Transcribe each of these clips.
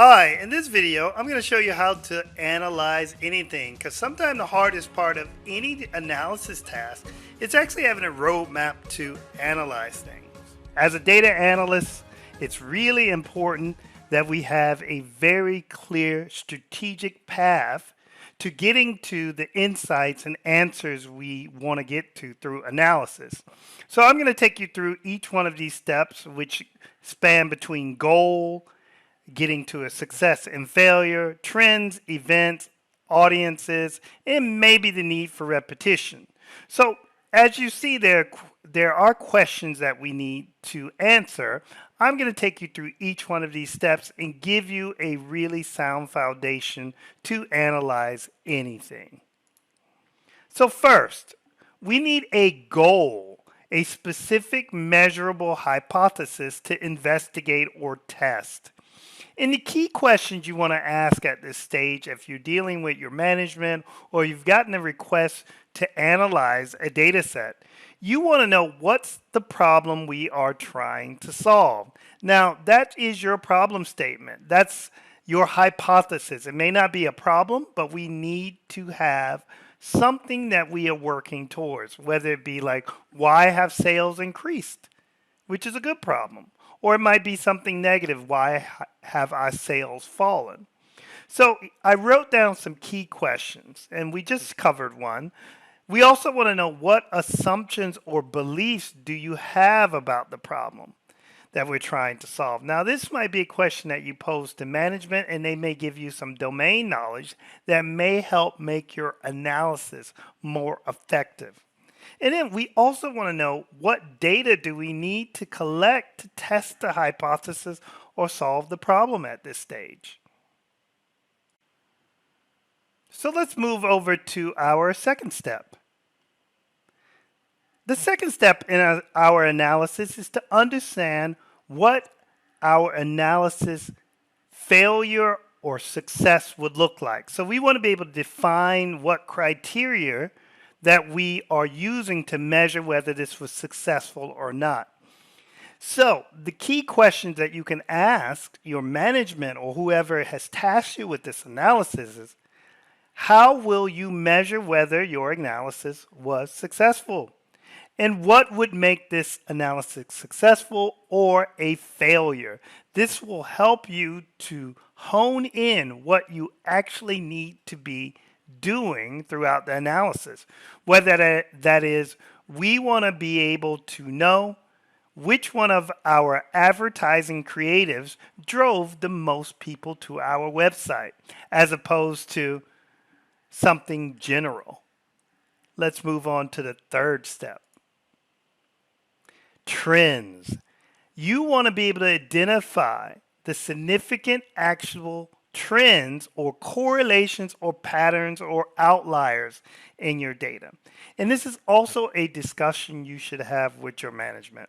Hi, in this video, I'm going to show you how to analyze anything because sometimes the hardest part of any analysis task is actually having a roadmap to analyze things. As a data analyst, it's really important that we have a very clear strategic path to getting to the insights and answers we want to get to through analysis. So I'm going to take you through each one of these steps, which span between goal, getting to a success and failure, trends, events, audiences, and maybe the need for repetition. So, as you see, there are questions that we need to answer. I'm going to take you through each one of these steps and give you a really sound foundation to analyze anything. So, first, we need a goal, a specific measurable hypothesis to investigate or test. And the key questions you want to ask at this stage, if you're dealing with your management or you've gotten a request to analyze a data set, you want to know what's the problem we are trying to solve. Now, that is your problem statement. That's your hypothesis. It may not be a problem, but we need to have something that we are working towards, whether it be like, why have sales increased? Which is a good problem. Or it might be something negative. Why have our sales fallen? So I wrote down some key questions, and we just covered one. We also want to know what assumptions or beliefs do you have about the problem that we're trying to solve. Now, this might be a question that you pose to management, and they may give you some domain knowledge that may help make your analysis more effective. And then we also want to know what data do we need to collect to test the hypothesis or solve the problem at this stage. So let's move over to our second step. The second step in our analysis is to understand what our analysis failure or success would look like. So we want to be able to define what criteria that we are using to measure whether this was successful or not. So the key questions that you can ask your management or whoever has tasked you with this analysis is, how will you measure whether your analysis was successful? And what would make this analysis successful or a failure? This will help you to hone in what you actually need to be doing throughout the analysis. Whether that is, we want to be able to know which one of our advertising creatives drove the most people to our website, as opposed to something general. Let's move on to the third step. Trends. You want to be able to identify the significant actual trends or correlations or patterns or outliers in your data. And this is also a discussion you should have with your management.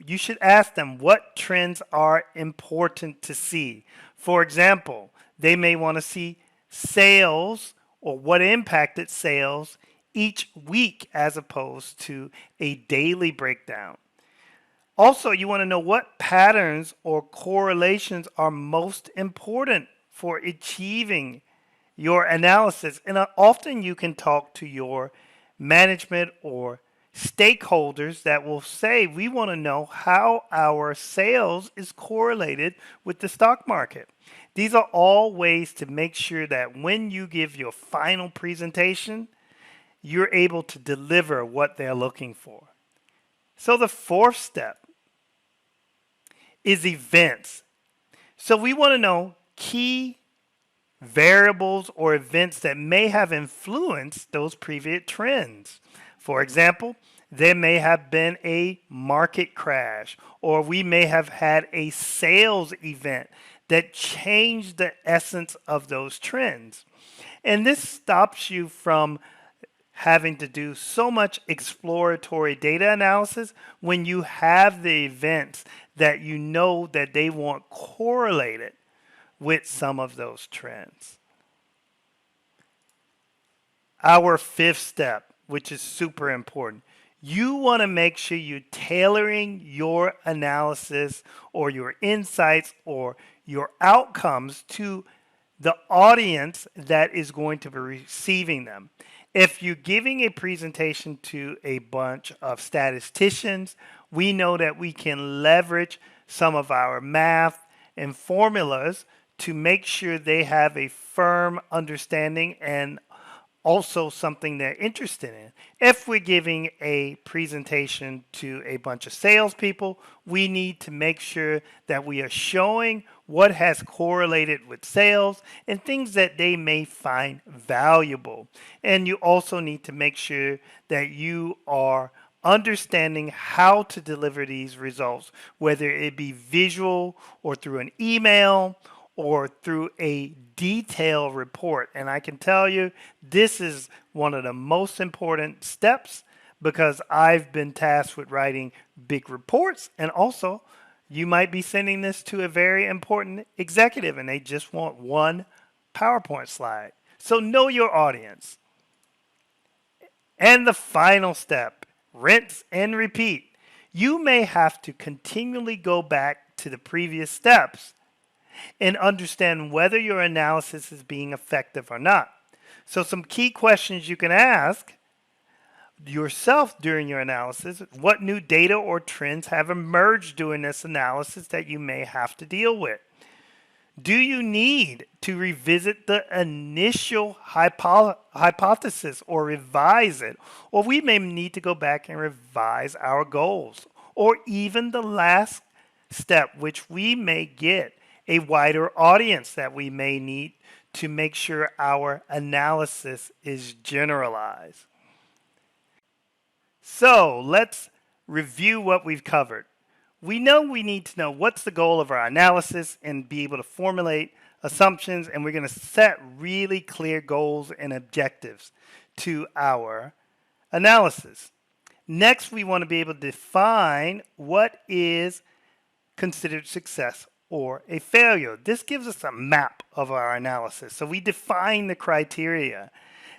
You should ask them what trends are important to see. For example, they may want to see sales or what impacted sales each week as opposed to a daily breakdown. Also, you want to know what patterns or correlations are most important for achieving your analysis. And often you can talk to your management or stakeholders that will say, we want to know how our sales is correlated with the stock market. These are all ways to make sure that when you give your final presentation, you're able to deliver what they're looking for. So the fourth step is events. So we want to know key variables or events that may have influenced those previous trends. For example, there may have been a market crash, or we may have had a sales event that changed the essence of those trends. And this stops you from having to do so much exploratory data analysis when you have the events that you know that they want correlated with some of those trends. Our fifth step, which is super important, you want to make sure you're tailoring your analysis or your insights or your outcomes to the audience that is going to be receiving them. If you're giving a presentation to a bunch of statisticians, we know that we can leverage some of our math and formulas to make sure they have a firm understanding and also something they're interested in. If we're giving a presentation to a bunch of salespeople, we need to make sure that we are showing what has correlated with sales and things that they may find valuable. And you also need to make sure that you are understanding how to deliver these results, whether it be visual or through an email or through a detailed report. And I can tell you, this is one of the most important steps because I've been tasked with writing big reports. And also, you might be sending this to a very important executive and they just want one PowerPoint slide. So know your audience. And the final step, rinse and repeat. You may have to continually go back to the previous steps and understand whether your analysis is being effective or not. So some key questions you can ask yourself during your analysis: what new data or trends have emerged during this analysis that you may have to deal with? Do you need to revisit the initial hypothesis or revise it? Or we may need to go back and revise our goals. Or even the last step, which we may get a wider audience that we may need to make sure our analysis is generalized. So let's review what we've covered. We know we need to know what's the goal of our analysis and be able to formulate assumptions, and we're going to set really clear goals and objectives to our analysis. Next, we want to be able to define what is considered success or a failure. This gives us a map of our analysis. So we define the criteria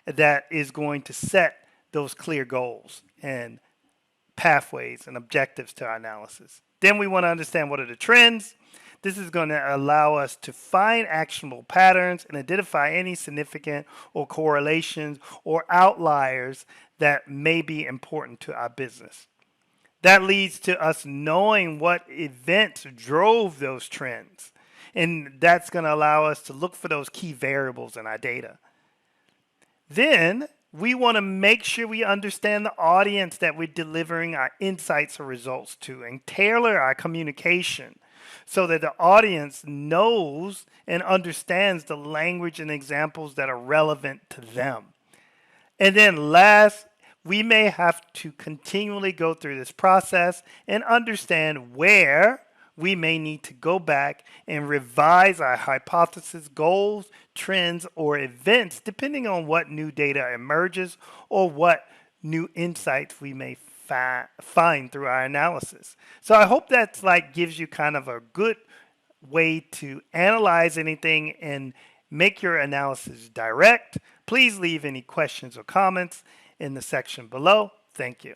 that is going to set those clear goals and pathways and objectives to our analysis. Then we want to understand what are the trends. This is going to allow us to find actionable patterns and identify any significant or correlations or outliers that may be important to our business. That leads to us knowing what events drove those trends. And that's going to allow us to look for those key variables in our data. Then we want to make sure we understand the audience that we're delivering our insights or results to and tailor our communication so that the audience knows and understands the language and examples that are relevant to them. And then last, we may have to continually go through this process and understand where we may need to go back and revise our hypothesis, goals, trends, or events, depending on what new data emerges or what new insights we may find through our analysis. So I hope that's gives you kind of a good way to analyze anything and make your analysis direct. Please leave any questions or comments in the section below. Thank you.